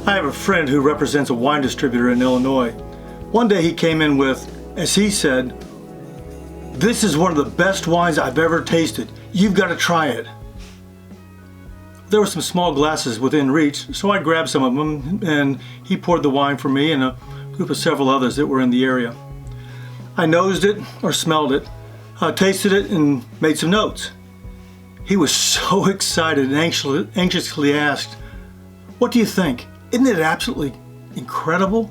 I have a friend who represents a wine distributor in Illinois. One day he came in with, as he said, "This is one of the best wines I've ever tasted. You've got to try it." There were some small glasses within reach, so I grabbed some of them and he poured the wine for me and a group of several others that were in the area. I nosed it, or smelled it, tasted it, and made some notes. He was so excited and anxiously asked, "What do you think? Isn't it absolutely incredible?"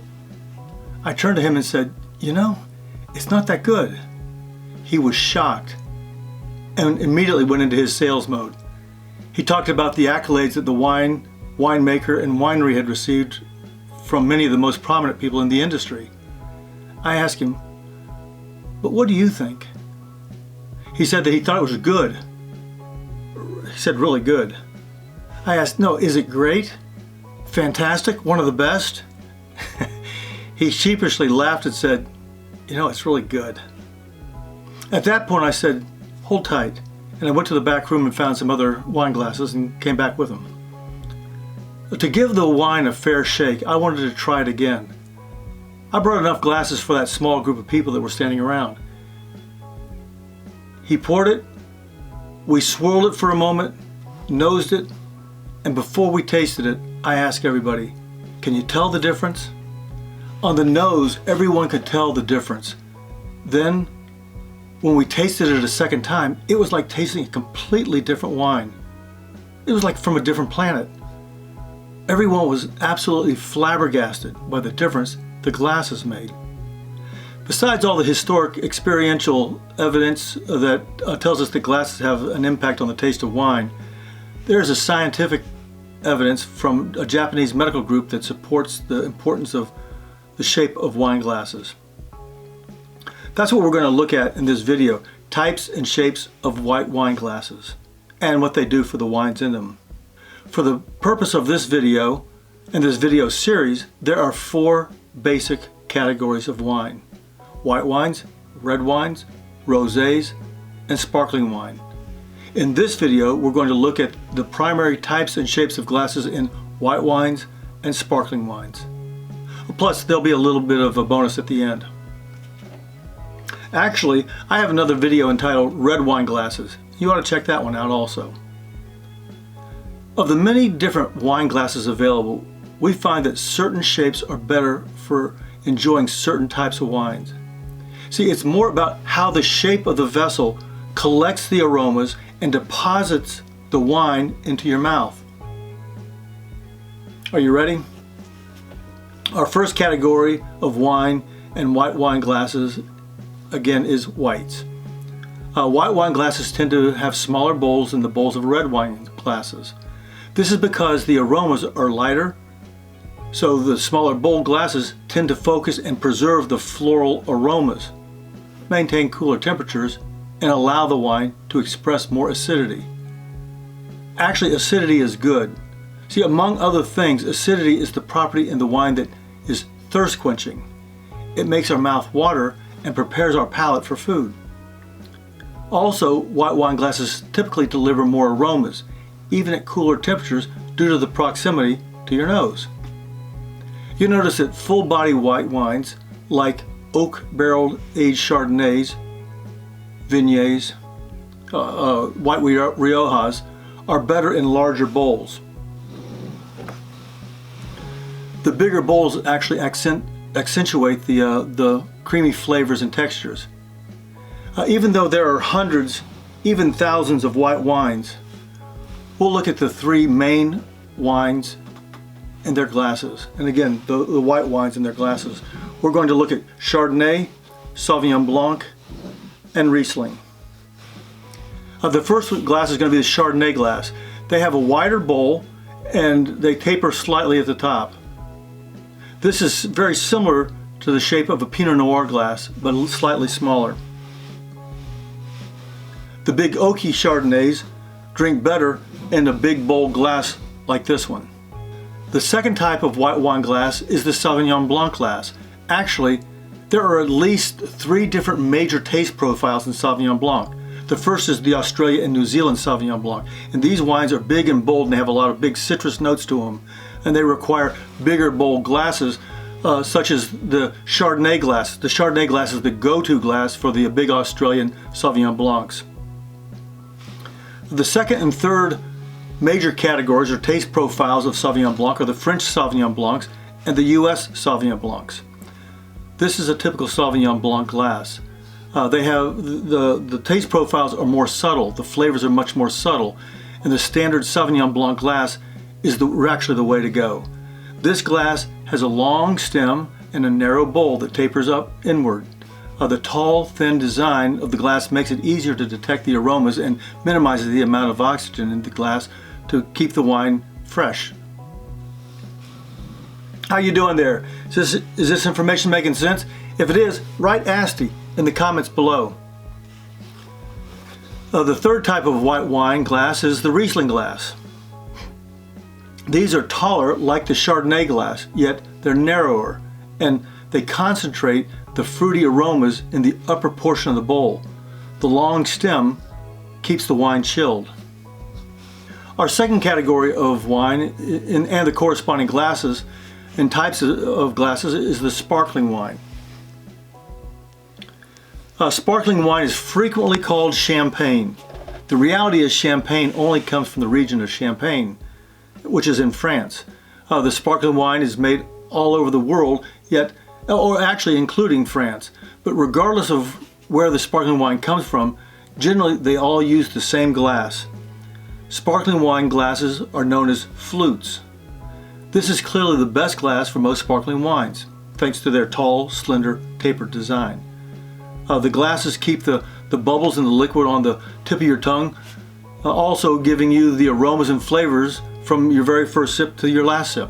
I turned to him and said, "You know, it's not that good." He was shocked and immediately went into his sales mode. He talked about the accolades that the winemaker and winery had received from many of the most prominent people in the industry. I asked him, "But what do you think?" He said that he thought it was good. He said really good. I asked, "No, is it great? Fantastic? One of the best?" He sheepishly laughed and said, "You know, it's really good." At that point I said, "Hold tight," and I went to the back room and found some other wine glasses and came back with them. To give the wine a fair shake, I wanted to try it again. I brought enough glasses for that small group of people that were standing around. He poured it, we swirled it for a moment, nosed it, and before we tasted it, I asked everybody, "Can you tell the difference?" On the nose, everyone could tell the difference. Then, when we tasted it a second time, it was like tasting a completely different wine. It was like from a different planet. Everyone was absolutely flabbergasted by the difference the glasses made. Besides all the historic experiential evidence that tells us that glasses have an impact on the taste of wine, there is a scientific evidence from a Japanese medical group that supports the importance of the shape of wine glasses. That's what we're going to look at in this video, types and shapes of white wine glasses and what they do for the wines in them. For the purpose of this video and this video series, there are 4 basic categories of wine: white wines, red wines, rosés, and sparkling wine. In this video, we're going to look at the primary types and shapes of glasses in white wines and sparkling wines. Plus, there'll be a little bit of a bonus at the end. Actually, I have another video entitled Red Wine Glasses. You ought to check that one out also. Of the many different wine glasses available, we find that certain shapes are better for enjoying certain types of wines. See, it's more about how the shape of the vessel collects the aromas and deposits the wine into your mouth. Are you ready? Our first category of wine and white wine glasses, again, is whites. White wine glasses tend to have smaller bowls than the bowls of red wine glasses. This is because the aromas are lighter, so the smaller bowl glasses tend to focus and preserve the floral aromas, maintain cooler temperatures, and allow the wine to express more acidity. Actually, acidity is good. See, among other things, acidity is the property in the wine that is thirst quenching. It makes our mouth water and prepares our palate for food. Also, white wine glasses typically deliver more aromas, even at cooler temperatures due to the proximity to your nose. You'll notice that full-body white wines, like oak barrel aged Chardonnays, Vignes, white Riojas, are better in larger bowls. The bigger bowls actually accentuate the creamy flavors and textures. Even though there are hundreds, even thousands of white wines, we'll look at the 3 main wines and their glasses. And again, the white wines and their glasses. We're going to look at Chardonnay, Sauvignon Blanc, and Riesling. The first glass is going to be the Chardonnay glass. They have a wider bowl and they taper slightly at the top. This is very similar to the shape of a Pinot Noir glass, but slightly smaller. The big oaky Chardonnays drink better in a big bowl glass like this one. The second type of white wine glass is the Sauvignon Blanc glass. Actually, there are at least 3 different major taste profiles in Sauvignon Blanc. The first is the Australia and New Zealand Sauvignon Blanc, and these wines are big and bold and they have a lot of big citrus notes to them. and they require bigger bowl glasses, such as the Chardonnay glass. The Chardonnay glass is the go-to glass for the big Australian Sauvignon Blancs. The second and third major categories or taste profiles of Sauvignon Blanc are the French Sauvignon Blancs and the US Sauvignon Blancs. This is a typical Sauvignon Blanc glass. They have the taste profiles are more subtle, the flavors are much more subtle, and the standard Sauvignon Blanc glass is actually the way to go. This glass has a long stem and a narrow bowl that tapers up inward. The tall, thin design of the glass makes it easier to detect the aromas and minimizes the amount of oxygen in the glass to keep the wine fresh. How you doing there? Is this information making sense? If it is, write Asti in the comments below. The third type of white wine glass is the Riesling glass. These are taller like the Chardonnay glass, yet they're narrower, and they concentrate the fruity aromas in the upper portion of the bowl. The long stem keeps the wine chilled. Our second category of wine and the corresponding glasses and types of glasses is the sparkling wine. Sparkling wine is frequently called champagne. The reality is champagne only comes from the region of Champagne, which is in France. The sparkling wine is made all over the world, or actually including France. But regardless of where the sparkling wine comes from, generally they all use the same glass. Sparkling wine glasses are known as flutes. This is clearly the best glass for most sparkling wines, thanks to their tall, slender, tapered design. The glasses keep the bubbles and the liquid on the tip of your tongue, also giving you the aromas and flavors from your very first sip to your last sip.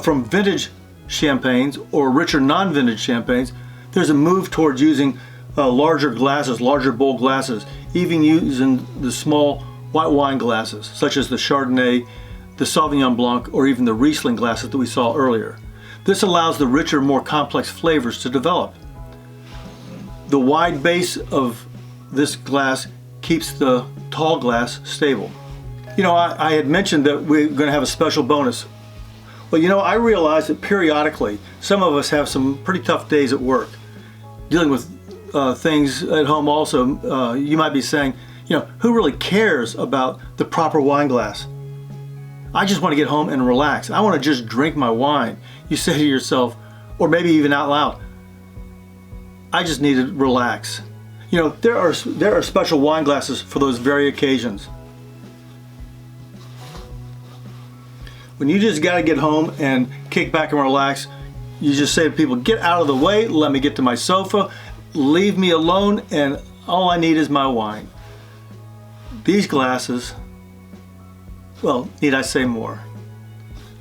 From vintage champagnes or richer non-vintage champagnes, there's a move towards using larger glasses, larger bowl glasses, even using the small white wine glasses, such as the Chardonnay, the Sauvignon Blanc, or even the Riesling glasses that we saw earlier. This allows the richer, more complex flavors to develop. The wide base of this glass keeps the tall glass stable. You know, I had mentioned that we're going to have a special bonus. Well, you know, I realize that periodically some of us have some pretty tough days at work, dealing with things at home also. You might be saying, you know, who really cares about the proper wine glass? I just want to get home and relax. I want to just drink my wine. You say to yourself, or maybe even out loud, I just need to relax. You know, there are special wine glasses for those very occasions. When you just got to get home and kick back and relax, you just say to people, get out of the way, let me get to my sofa, leave me alone, and all I need is my wine. These glasses, well, need I say more?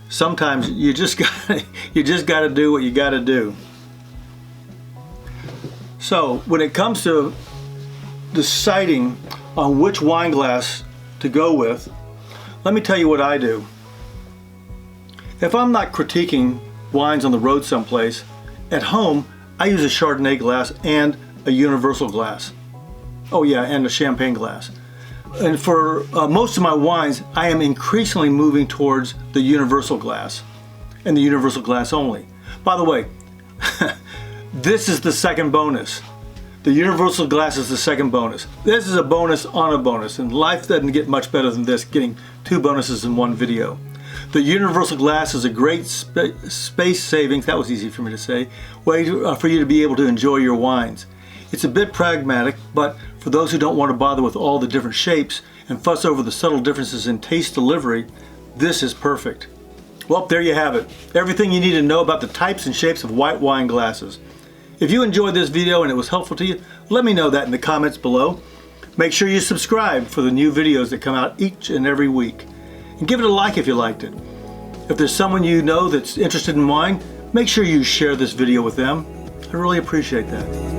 Sometimes you just got to do what you got to do. So when it comes to deciding on which wine glass to go with, let me tell you what I do. If I'm not critiquing wines on the road someplace, at home I use a Chardonnay glass and a universal glass. Oh yeah, and a champagne glass. And for most of my wines, I am increasingly moving towards the universal glass and the universal glass only. By the way, this is the second bonus. The universal glass is the second bonus. This is a bonus on a bonus, and life doesn't get much better than this, getting two bonuses in one video. The universal glass is a great space savings, that was easy for me to say, way for you to be able to enjoy your wines. It's a bit pragmatic, but for those who don't want to bother with all the different shapes and fuss over the subtle differences in taste delivery, this is perfect. Well, there you have it. Everything you need to know about the types and shapes of white wine glasses. If you enjoyed this video and it was helpful to you, let me know that in the comments below. Make sure you subscribe for the new videos that come out each and every week. And give it a like if you liked it. If there's someone you know that's interested in wine, make sure you share this video with them. I really appreciate that.